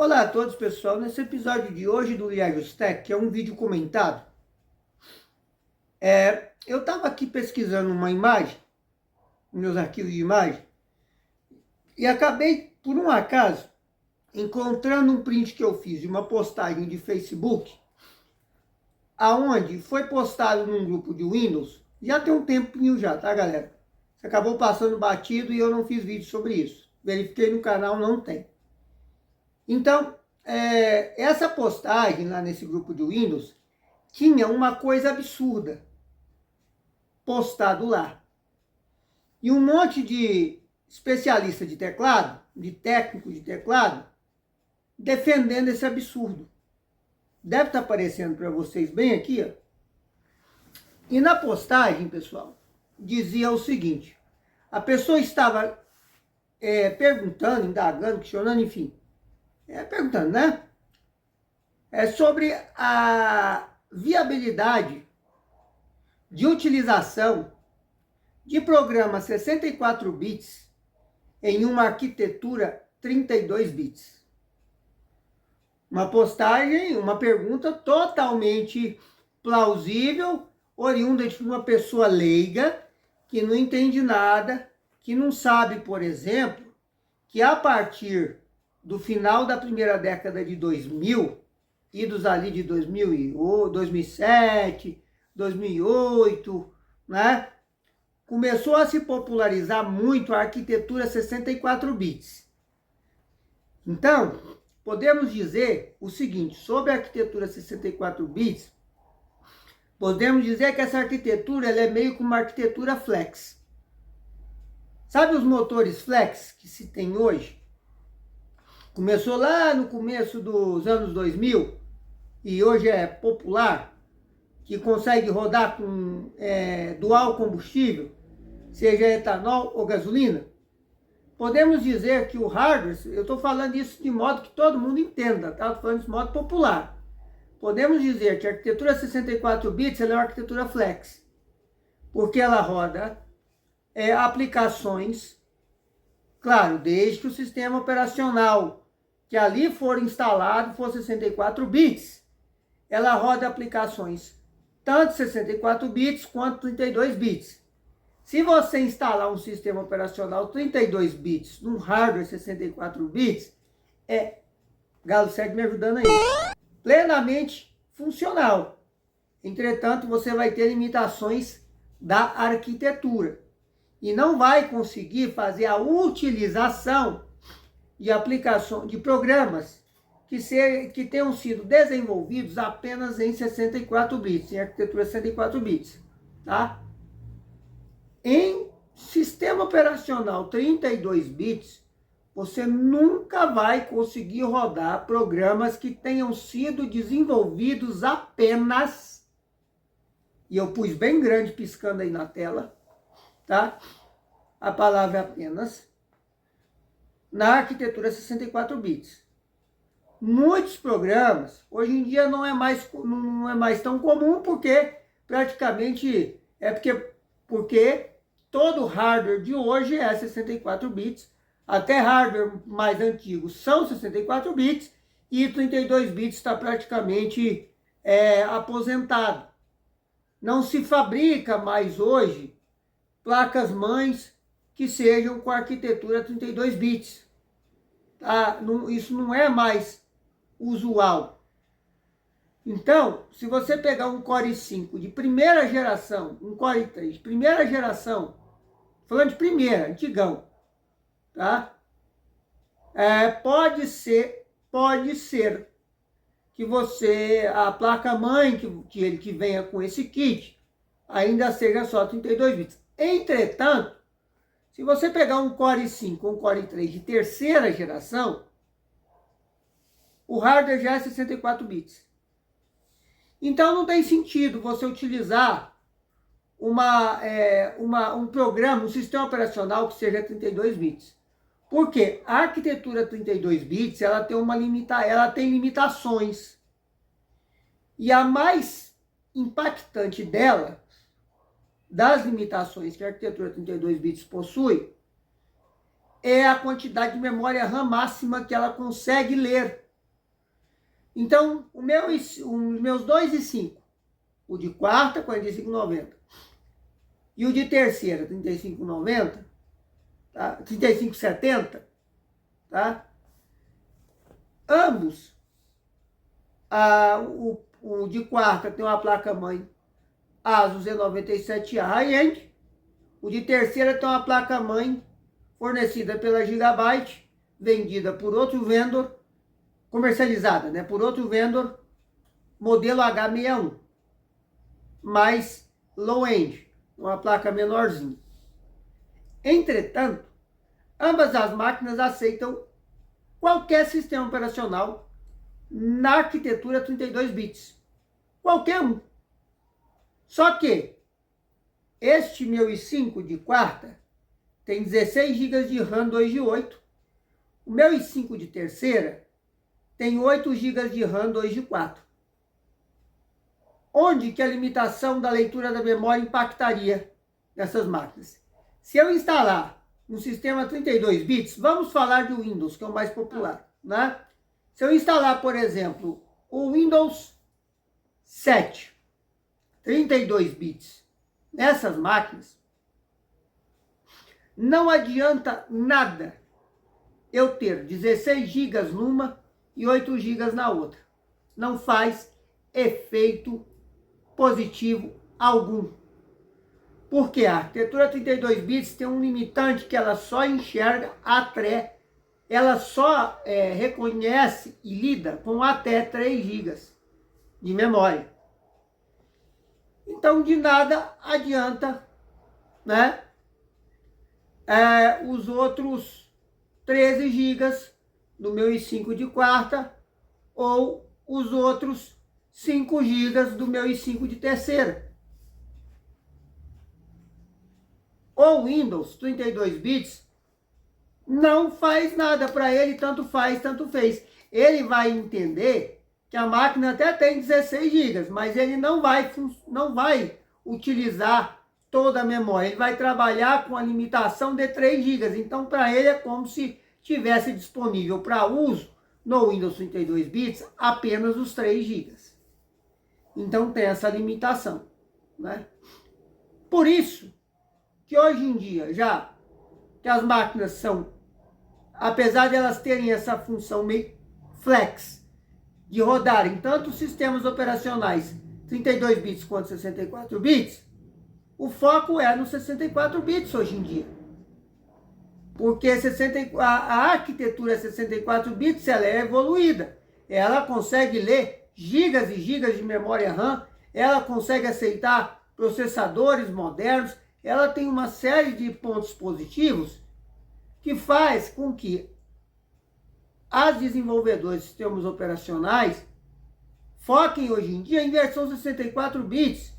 Olá a todos, pessoal. Nesse episódio de hoje do Liagios Tech, que é um vídeo comentado, eu estava aqui pesquisando uma imagem, meus arquivos de imagem, e acabei, por um acaso, encontrando um print que eu fiz de uma postagem de Facebook, aonde foi postado num grupo de Windows, já tem um tempinho já, tá, galera? Você acabou passando batido e eu não fiz vídeo sobre isso. Verifiquei no canal, não tem. Então, essa postagem lá nesse grupo de Windows tinha uma coisa absurda postado lá. E um monte de especialista de teclado, de técnico de teclado, defendendo esse absurdo. Deve estar aparecendo para vocês bem aqui, ó. E na postagem, pessoal, dizia o seguinte: a pessoa estava perguntando, indagando, questionando, enfim, perguntando, né? Sobre a viabilidade de utilização de programas 64 bits em uma arquitetura 32 bits. Uma postagem, uma pergunta totalmente plausível, oriunda de uma pessoa leiga, que não entende nada, que não sabe, por exemplo, que a partir do final da primeira década de 2000, idos ali de 2007, 2008, né? Começou a se popularizar muito a arquitetura 64 bits. Então, podemos dizer o seguinte, sobre a arquitetura 64 bits, podemos dizer que essa arquitetura ela é meio que uma arquitetura flex. Sabe os motores flex que se tem hoje? Começou lá no começo dos anos 2000 e hoje é popular, que consegue rodar com dual combustível, seja etanol ou gasolina. Podemos dizer que o hardware, eu estou falando isso de modo que todo mundo entenda, tá? Estou falando isso de modo popular. Podemos dizer que a arquitetura 64 bits ela é uma arquitetura flex, porque ela roda aplicações, claro, desde que o sistema operacional que ali for instalado for 64 bits, ela roda aplicações tanto 64 bits quanto 32 bits. Se você instalar um sistema operacional 32 bits num hardware 64 bits, Galo, segue me ajudando aí, plenamente funcional. Entretanto, você vai ter limitações da arquitetura e não vai conseguir fazer a utilização de aplicações, de programas que tenham sido desenvolvidos apenas em 64 bits, em arquitetura 64 bits, tá? Em sistema operacional 32 bits, você nunca vai conseguir rodar programas que tenham sido desenvolvidos apenas, e eu pus bem grande piscando aí na tela, tá? A palavra apenas, na arquitetura 64 bits. Muitos programas, hoje em dia não é mais tão comum, porque praticamente, porque todo hardware de hoje é 64 bits, até hardware mais antigos são 64 bits, e 32 bits está praticamente aposentado. Não se fabrica mais hoje placas-mães que sejam com arquitetura 32 bits. Tá? Isso não é mais usual. Então, se você pegar um Core i5 de primeira geração, um Core i3 de primeira geração, falando de primeira, antigão, tá? Pode ser que a placa-mãe que venha com esse kit ainda seja só 32 bits. Entretanto, se você pegar um Core i5 ou um Core i3 de terceira geração, o hardware já é 64 bits. Então não tem sentido você utilizar um programa, um sistema operacional que seja 32 bits. Porque a arquitetura 32 bits ela tem limitações. E a mais impactante das limitações que a arquitetura 32 bits possui, é a quantidade de memória RAM máxima que ela consegue ler. Então, os meus 2 e 5, o de quarta, 45,90, e o de terceira, 35,90, tá? 35,70, tá? Ambos, o de quarta tem uma placa-mãe ASUS E97A High-End, o de terceira tem uma placa-mãe fornecida pela Gigabyte, vendida por outro vendedor, comercializada, né, por outro vendedor, modelo H61, mais low-end, uma placa menorzinha. Entretanto, ambas as máquinas aceitam qualquer sistema operacional na arquitetura 32 bits. Qualquer um. Só que este meu i5 de quarta tem 16 GB de RAM 2 de 8. O meu i5 de terceira tem 8 GB de RAM 2 de 4. Onde que a limitação da leitura da memória impactaria nessas máquinas? Se eu instalar um sistema 32 bits, vamos falar do Windows, que é o mais popular, né? Se eu instalar, por exemplo, o Windows 7, 32 bits, nessas máquinas, não adianta nada eu ter 16 GB numa e 8 GB na outra. Não faz efeito positivo algum. Porque a arquitetura 32 bits tem um limitante que ela só enxerga até, ela só reconhece e lida com até 3 GB de memória. Então, de nada adianta, né, os outros 13 GB do meu i5 de quarta ou os outros 5 GB do meu i5 de terceira. O Windows 32 bits não faz nada para ele, tanto faz, tanto fez. Ele vai entender que a máquina até tem 16 GB, mas ele não vai utilizar toda a memória. Ele vai trabalhar com a limitação de 3 GB. Então, para ele é como se tivesse disponível para uso no Windows 32 bits apenas os 3 GB. Então, tem essa limitação, né? Por isso que hoje em dia, já que as máquinas são, apesar de elas terem essa função meio flex, de rodarem tanto sistemas operacionais 32 bits quanto 64 bits, o foco é no 64 bits hoje em dia. Porque a arquitetura 64 bits ela é evoluída. Ela consegue ler gigas e gigas de memória RAM, ela consegue aceitar processadores modernos, ela tem uma série de pontos positivos que faz com que as desenvolvedoras de sistemas operacionais foquem hoje em dia em versão 64 bits,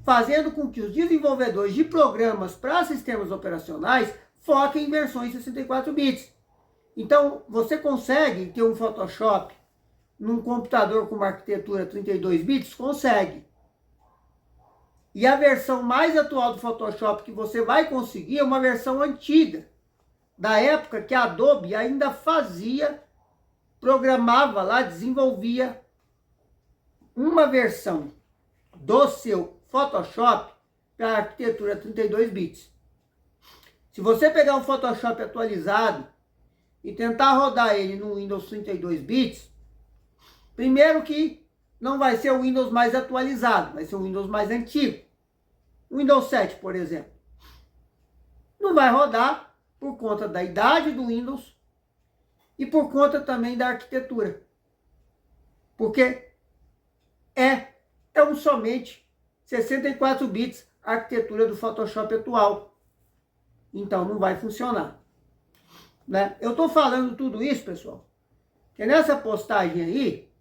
fazendo com que os desenvolvedores de programas para sistemas operacionais foquem em versões 64 bits. Então, você consegue ter um Photoshop num computador com uma arquitetura 32 bits? Consegue. E a versão mais atual do Photoshop que você vai conseguir é uma versão antiga, da época que a Adobe ainda programava lá, desenvolvia uma versão do seu Photoshop para a arquitetura 32 bits. Se você pegar um Photoshop atualizado e tentar rodar ele no Windows 32 bits, primeiro que não vai ser o Windows mais atualizado, vai ser o Windows mais antigo. O Windows 7, por exemplo, não vai rodar por conta da idade do Windows e por conta também da arquitetura. Porque é tão somente 64 bits a arquitetura do Photoshop atual. Então não vai funcionar, né? Eu estou falando tudo isso, pessoal, que nessa postagem aí,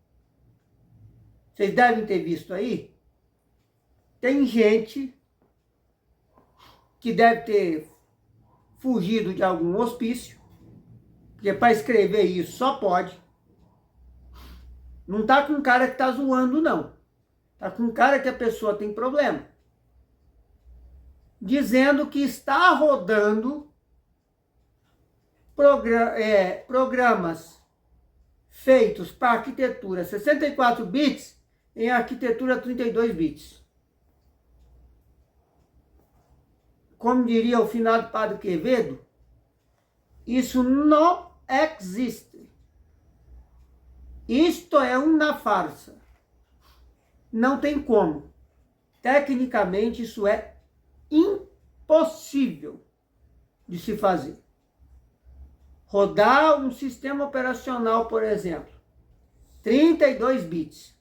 vocês devem ter visto aí, tem gente que deve ter fugido de algum hospício, porque para escrever isso só pode. Não tá com um cara que tá zoando, não. Tá com um cara que a pessoa tem problema. Dizendo que está rodando programas feitos para arquitetura 64 bits em arquitetura 32 bits. Como diria o finado Padre Quevedo, isso não existe. Isto é uma farsa. Não tem como. Tecnicamente, isso é impossível de se fazer. Rodar um sistema operacional, por exemplo, 32 bits,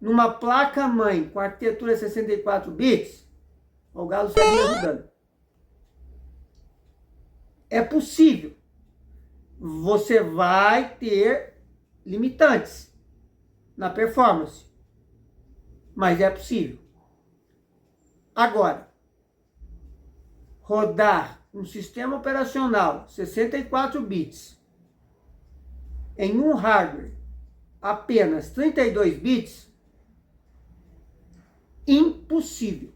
numa placa-mãe com arquitetura 64 bits, o Galo está me ajudando. É possível. Você vai ter limitantes na performance, mas é possível. Agora, rodar um sistema operacional 64 bits em um hardware apenas 32 bits, impossível.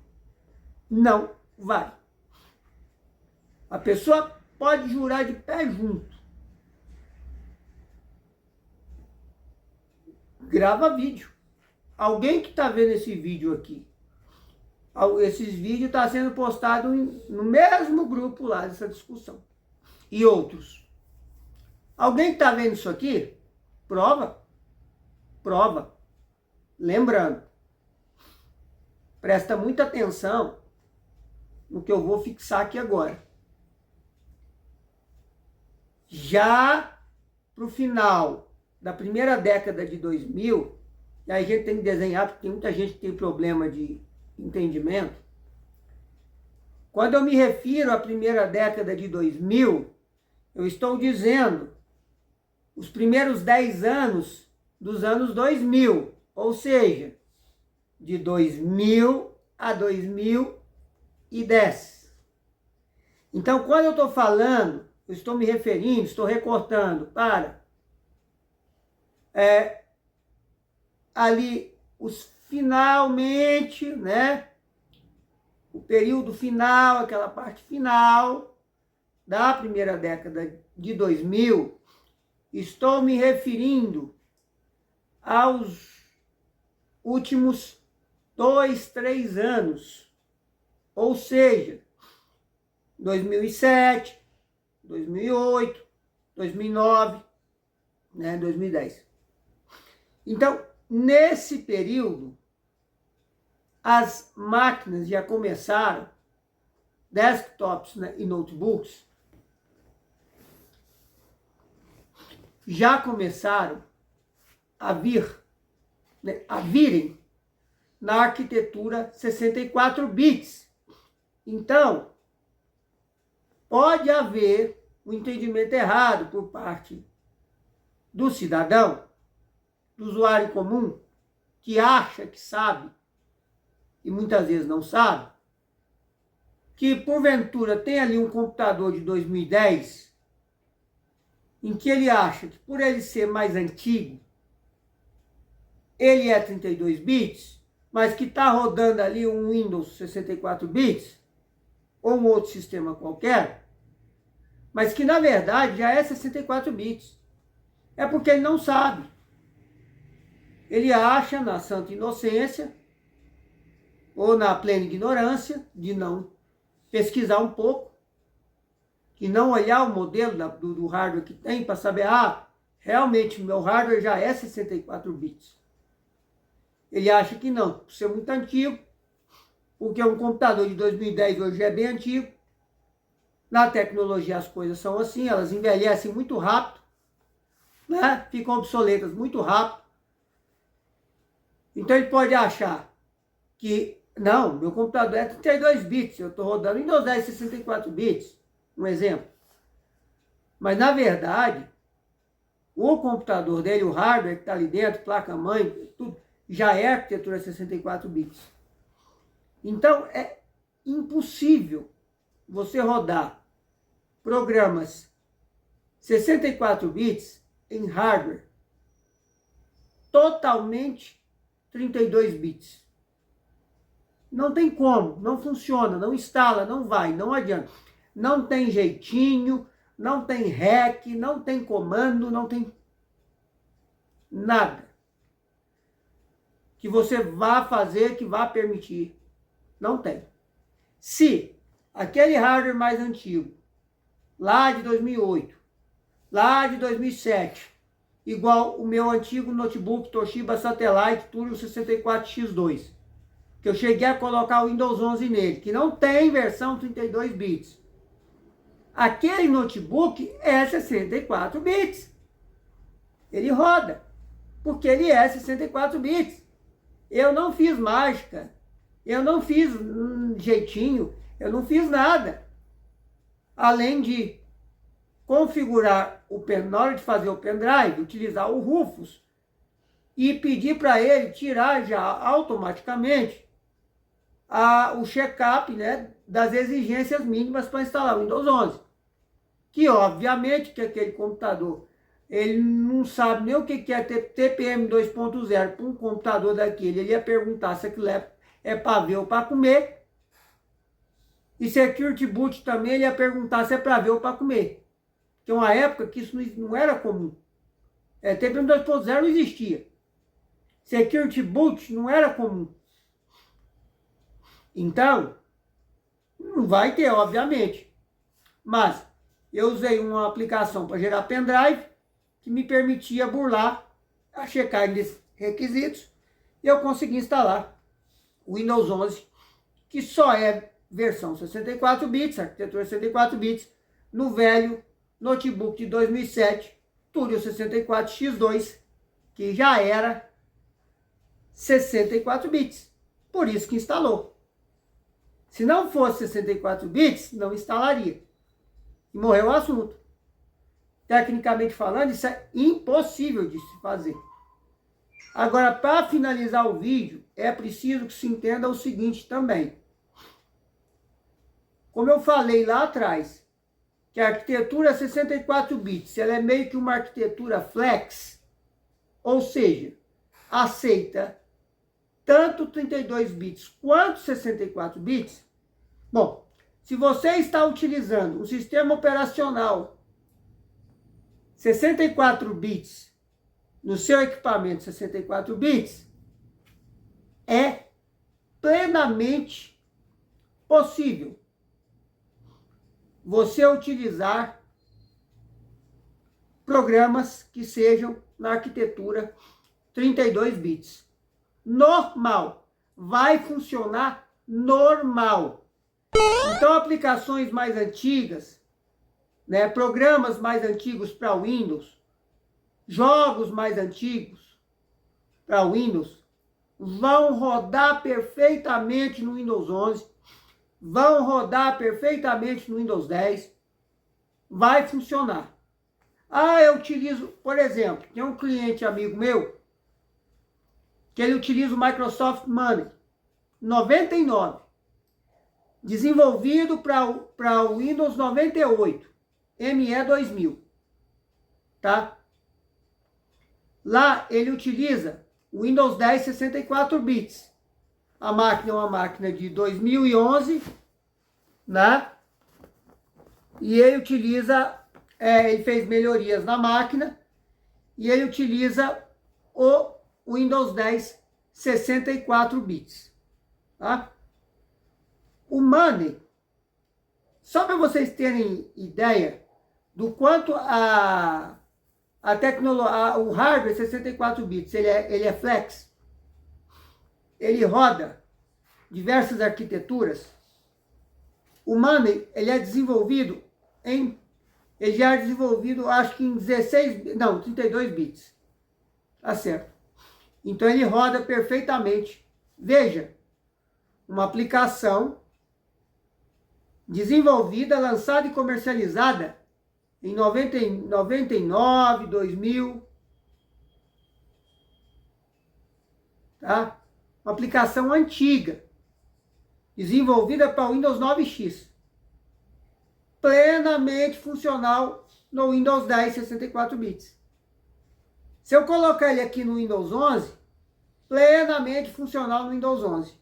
Não vai. A pessoa pode jurar de pé junto. Grava vídeo. Alguém que está vendo esse vídeo aqui, esses vídeos estão sendo postados no mesmo grupo lá dessa discussão. E outros. Alguém que está vendo isso aqui, prova. Prova. Lembrando, presta muita atenção no que eu vou fixar aqui agora. Já para o final da primeira década de 2000, e aí a gente tem que desenhar, porque tem muita gente que tem problema de entendimento. Quando eu me refiro à primeira década de 2000, eu estou dizendo os primeiros 10 anos dos anos 2000, ou seja, de 2000 a 2010. Então, quando eu estou falando, eu estou me referindo, estou recortando para ali os finalmente, né? O período final, aquela parte final da primeira década de 2000, estou me referindo aos últimos 2, 3 anos, ou seja, 2007, 2008, 2009, né, 2010. Então, nesse período, as máquinas já começaram, desktops, né, e notebooks, já começaram a virem na arquitetura 64 bits. Então, pode haver um entendimento errado por parte do cidadão, do usuário comum, que acha que sabe, e muitas vezes não sabe, que porventura tem ali um computador de 2010, em que ele acha que por ele ser mais antigo, ele é 32 bits, mas que está rodando ali um Windows 64 bits, ou um outro sistema qualquer, mas que na verdade já é 64 bits. É porque ele não sabe. Ele acha, na santa inocência, ou na plena ignorância, de não pesquisar um pouco, e não olhar o modelo do hardware que tem para saber, realmente o meu hardware já é 64 bits. Ele acha que não, por ser muito antigo, porque um computador de 2010 hoje é bem antigo. Na tecnologia as coisas são assim, elas envelhecem muito rápido, né? Ficam obsoletas muito rápido. Então ele pode achar que, não, meu computador é 32 bits, eu estou rodando Windows 10 64 bits, um exemplo. Mas na verdade, o computador dele, o hardware que está ali dentro, placa-mãe, tudo, já é arquitetura 64 bits. Então é impossível você rodar programas 64 bits em hardware totalmente 32 bits. Não tem como, não funciona, não instala, não vai, não adianta. Não tem jeitinho, não tem hack, não tem comando, não tem... Nada que você vá fazer, que vá permitir. Não tem. Se aquele hardware mais antigo, lá de 2008, lá de 2007, igual o meu antigo notebook Toshiba Satellite Turio 64X2, que eu cheguei a colocar o Windows 11 nele, que não tem versão 32 bits. Aquele notebook é 64 bits. Ele roda, porque ele é 64 bits. Eu não fiz mágica, eu não fiz jeitinho, eu não fiz nada. Além de configurar o pen, na hora de fazer o pendrive, utilizar o Rufus e pedir para ele tirar já automaticamente o check-up, né, das exigências mínimas para instalar o Windows 11. Que obviamente que aquele computador, ele não sabe nem o que é TPM 2.0 para um computador daquele. Ele ia perguntar se aquilo é para ver ou para comer. E Security Boot também, ele ia perguntar se é para ver ou para comer. Que é uma época que isso não era comum. TPM 2.0 não existia. Security Boot não era comum. Então, não vai ter, obviamente. Mas eu usei uma aplicação para gerar pendrive que me permitia burlar a checagem desses requisitos e eu consegui instalar o Windows 11, que só é versão 64 bits, arquitetura 64 bits, no velho notebook de 2007, Turio 64X2, que já era 64 bits. Por isso que instalou. Se não fosse 64 bits, não instalaria. E morreu o assunto. Tecnicamente falando, isso é impossível de se fazer. Agora, para finalizar o vídeo, é preciso que se entenda o seguinte também. Como eu falei lá atrás, que a arquitetura 64 bits, ela é meio que uma arquitetura flex, ou seja, aceita tanto 32 bits quanto 64 bits. Bom, se você está utilizando um sistema operacional 64 bits no seu equipamento 64 bits, é plenamente possível você utilizar programas que sejam na arquitetura 32 bits. Normal. Vai funcionar normal. Então, aplicações mais antigas, né, programas mais antigos para Windows, jogos mais antigos para Windows, vão rodar perfeitamente no Windows 11, vão rodar perfeitamente no Windows 10, vai funcionar. Eu utilizo, por exemplo, tem um cliente amigo meu, que ele utiliza o Microsoft Money 99, desenvolvido para o Windows 98, ME 2000, tá? Lá ele utiliza o Windows 10 64 bits. A máquina é uma máquina de 2011, né? E ele utiliza, ele fez melhorias na máquina e ele utiliza o Windows 10 64 bits, tá? O Money, só para vocês terem ideia do quanto a tecnologia, o hardware 64 bits, ele é flex, ele roda diversas arquiteturas. O Money, ele é desenvolvido ele já é desenvolvido, acho que em 32 bits, tá certo? Então ele roda perfeitamente. Veja, uma aplicação desenvolvida, lançada e comercializada em 99, 2000, tá? Uma aplicação antiga, desenvolvida para o Windows 9X, plenamente funcional no Windows 10 64 bits. Se eu colocar ele aqui no Windows 11, plenamente funcional no Windows 11.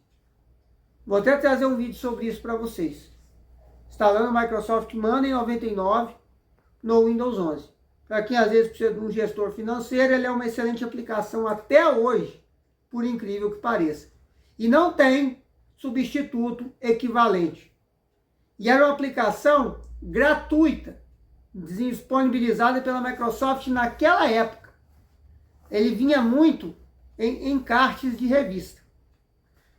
Vou até trazer um vídeo sobre isso para vocês. Instalando o Microsoft Money 99 no Windows 11, Para quem às vezes precisa de um gestor financeiro, ele é uma excelente aplicação até hoje, por incrível que pareça. E não tem substituto equivalente. E era uma aplicação gratuita, disponibilizada pela Microsoft naquela época. Ele vinha muito em encartes de revista.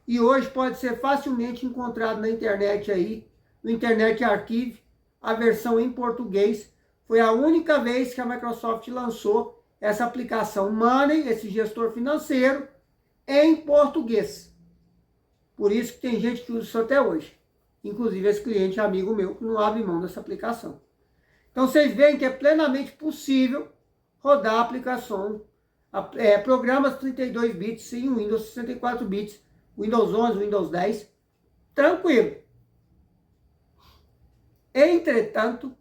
E hoje pode ser facilmente encontrado na internet aí, no Internet Archive, a versão em português. Foi a única vez que a Microsoft lançou essa aplicação Money, esse gestor financeiro, em português. Por isso que tem gente que usa isso até hoje. Inclusive esse cliente amigo meu que não abre mão dessa aplicação. Então vocês veem que é plenamente possível rodar aplicação, programas 32 bits em Windows 64 bits, Windows 11, Windows 10, tranquilo. Entretanto,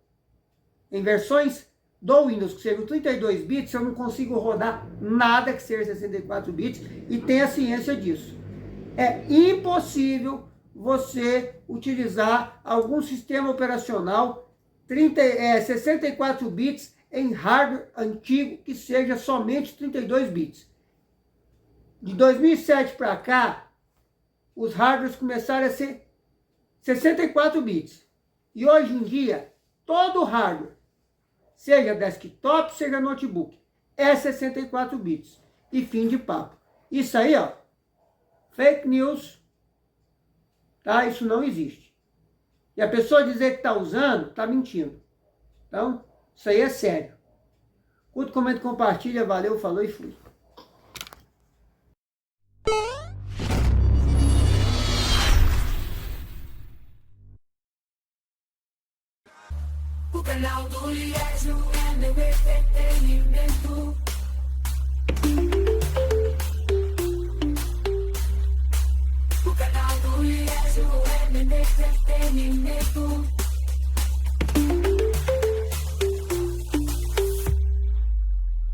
em versões do Windows que seja 32 bits, eu não consigo rodar nada que seja 64 bits e tenha ciência disso. É impossível você utilizar algum sistema operacional 64 bits em hardware antigo que seja somente 32 bits. De 2007 para cá, os hardwares começaram a ser 64 bits. E hoje em dia, todo hardware, seja desktop, seja notebook, é 64 bits. E fim de papo. Isso aí, ó, fake news, tá? Isso não existe. E a pessoa dizer que está usando, está mentindo. Então, isso aí é sério. Curta, comenta, compartilha, valeu, falou e fui. O canal do Liésio é meu entretenimento. O canal do Liésio é meu entretenimento.